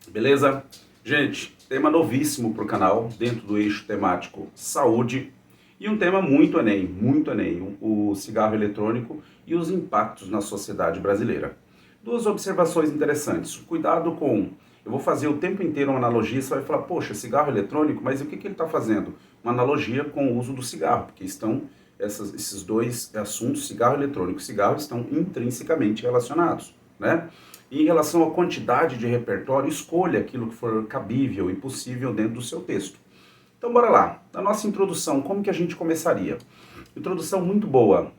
Beleza? Gente, tema novíssimo para o canal, dentro do eixo temático saúde, e um tema muito Enem, o cigarro eletrônico e os impactos na sociedade brasileira. Duas observações interessantes. Cuidado com... Eu vou fazer o tempo inteiro uma analogia, você vai falar, poxa, cigarro eletrônico, mas o que ele está fazendo? Uma analogia com o uso do cigarro, porque esses dois assuntos, cigarro eletrônico e cigarro, estão intrinsecamente relacionados, né? E em relação à quantidade de repertório, escolha aquilo que for cabível e possível dentro do seu texto. Então bora lá. Na nossa introdução, como que a gente começaria? Introdução muito boa.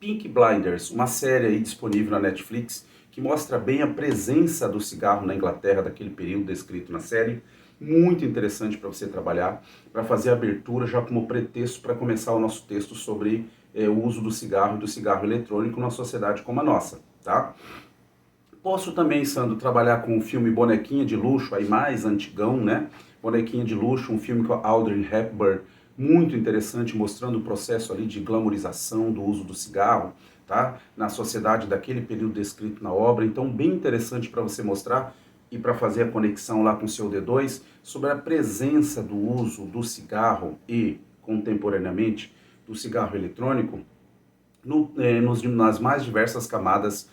Peaky Blinders, uma série aí disponível na Netflix, que mostra bem a presença do cigarro na Inglaterra daquele período descrito na série. Muito interessante para você trabalhar, para fazer a abertura já como pretexto para começar o nosso texto sobre o uso do cigarro e do cigarro eletrônico numa sociedade como a nossa, tá? Posso também, Sandro, trabalhar com o filme Bonequinha de Luxo, aí mais antigão, né? Bonequinha de Luxo, um filme com a Audrey Hepburn, muito interessante, mostrando o processo ali de glamourização do uso do cigarro, tá? Na sociedade daquele período descrito na obra. Então, bem interessante para você mostrar e para fazer a conexão lá com o seu D2 sobre a presença do uso do cigarro e, contemporaneamente, do cigarro eletrônico nas mais diversas camadas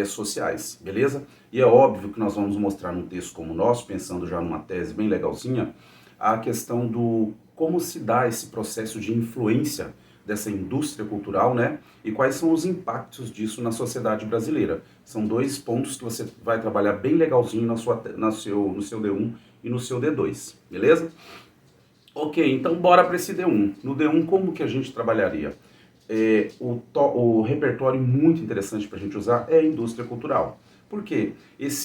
sociais, beleza? E é óbvio que nós vamos mostrar num texto como o nosso, pensando já numa tese bem legalzinha, a questão do como se dá esse processo de influência dessa indústria cultural, né? E quais são os impactos disso na sociedade brasileira. São dois pontos que você vai trabalhar bem legalzinho no seu D1 e no seu D2, beleza? Ok, então bora para esse D1. No D1, como que a gente trabalharia? O repertório muito interessante para a gente usar é a indústria cultural. Por quê?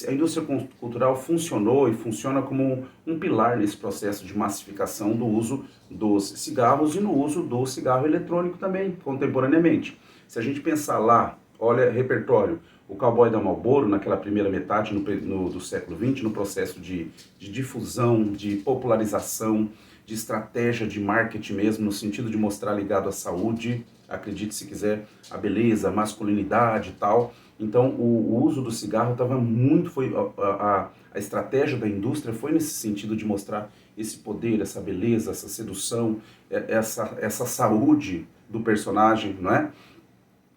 A indústria cultural funcionou e funciona como um pilar nesse processo de massificação do uso dos cigarros e no uso do cigarro eletrônico também, contemporaneamente. Se a gente pensar lá, olha, repertório, o Cowboy da Marlboro, naquela primeira metade do século XX, no processo de difusão, de popularização, de estratégia de marketing mesmo, no sentido de mostrar ligado à saúde, acredite se quiser, a beleza, a masculinidade e tal. Então o uso do cigarro estava muito, a estratégia da indústria foi nesse sentido de mostrar esse poder, essa beleza, essa sedução, essa saúde do personagem, não é?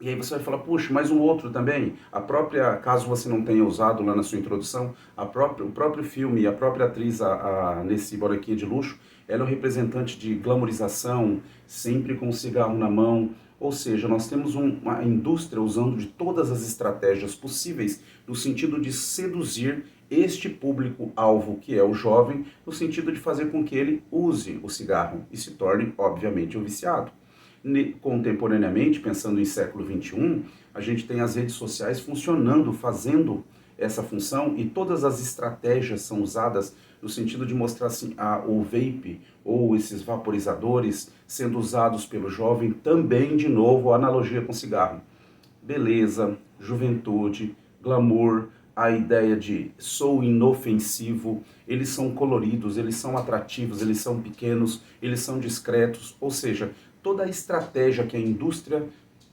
E aí você vai falar, puxa, mas um outro também, a própria, caso você não tenha usado lá na sua introdução, o próprio filme, a própria atriz nesse Bonequinha de Luxo, ela é o representante de glamourização, sempre com o cigarro na mão, ou seja, nós temos uma indústria usando de todas as estratégias possíveis no sentido de seduzir este público-alvo que é o jovem, no sentido de fazer com que ele use o cigarro e se torne, obviamente, um viciado. Contemporaneamente, pensando em século XXI, a gente tem as redes sociais funcionando, fazendo essa função e todas as estratégias são usadas no sentido de mostrar assim, o vape ou esses vaporizadores sendo usados pelo jovem também, de novo, a analogia com cigarro. Beleza, juventude, glamour, a ideia de sou inofensivo, eles são coloridos, eles são atrativos, eles são pequenos, eles são discretos, ou seja, toda a estratégia que a indústria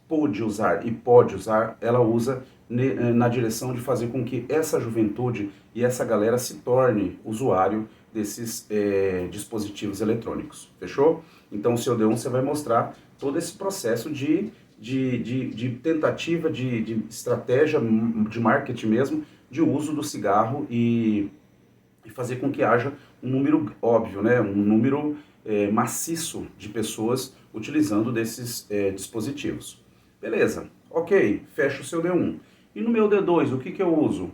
pôde usar e pode usar, ela usa na direção de fazer com que essa juventude e essa galera se torne usuário desses dispositivos eletrônicos, fechou? Então o seu D1 você vai mostrar todo esse processo de tentativa, de estratégia de marketing mesmo, de uso do cigarro e fazer com que haja um número óbvio, né, um número maciço de pessoas utilizando desses dispositivos. Beleza, ok, fecha o seu D1. E no meu D2, o que eu uso?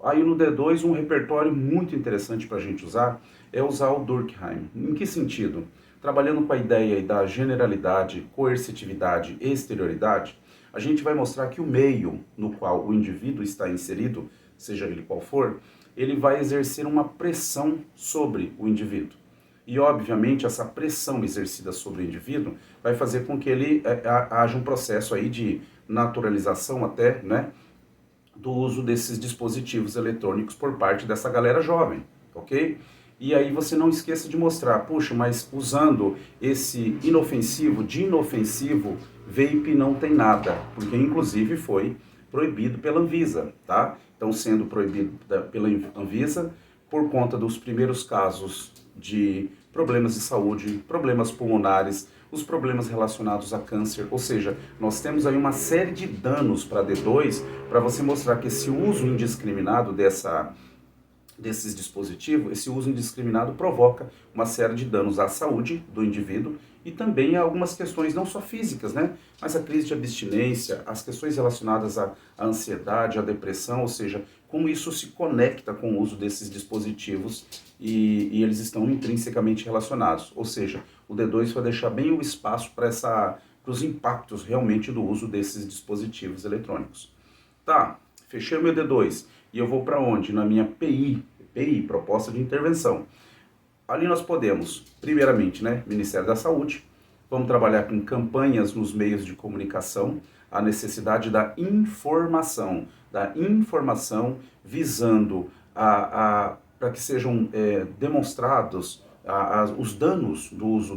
Aí no D2, um repertório muito interessante para a gente usar é usar o Durkheim. Em que sentido? Trabalhando com a ideia da generalidade, coercitividade e exterioridade, a gente vai mostrar que o meio no qual o indivíduo está inserido, seja ele qual for, ele vai exercer uma pressão sobre o indivíduo. E, obviamente, essa pressão exercida sobre o indivíduo vai fazer com que ele haja um processo aí de naturalização até, né, do uso desses dispositivos eletrônicos por parte dessa galera jovem, ok? E aí você não esqueça de mostrar, puxa, mas usando esse inofensivo, de inofensivo, vape não tem nada, porque inclusive foi proibido pela Anvisa, tá? Então, sendo proibido pela Anvisa, por conta dos primeiros casos de problemas de saúde, problemas pulmonares, os problemas relacionados a câncer, ou seja, nós temos aí uma série de danos para D2 para você mostrar que esse uso indiscriminado desses dispositivos, esse uso indiscriminado provoca uma série de danos à saúde do indivíduo e também a algumas questões não só físicas, né, mas a crise de abstinência, as questões relacionadas à ansiedade, à depressão, ou seja, como isso se conecta com o uso desses dispositivos e eles estão intrinsecamente relacionados, ou seja, o D2 vai deixar bem o espaço para os impactos realmente do uso desses dispositivos eletrônicos. Tá, fechei o meu D2 e eu vou para onde? Na minha PI, Proposta de Intervenção. Ali nós podemos, primeiramente, né, Ministério da Saúde, vamos trabalhar com campanhas nos meios de comunicação, a necessidade da informação visando para que sejam demonstrados os danos do uso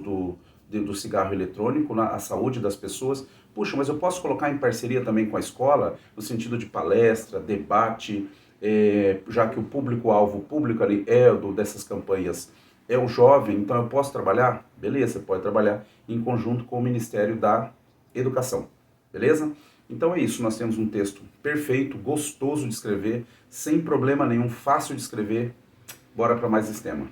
do cigarro eletrônico à saúde das pessoas. Puxa, mas eu posso colocar em parceria também com a escola, no sentido de palestra, debate, já que o público-alvo, o público ali dessas campanhas é o jovem, então eu posso trabalhar? Beleza, você pode trabalhar em conjunto com o Ministério da Educação, beleza? Então é isso, nós temos um texto perfeito, gostoso de escrever, sem problema nenhum, fácil de escrever. Bora para mais esse tema.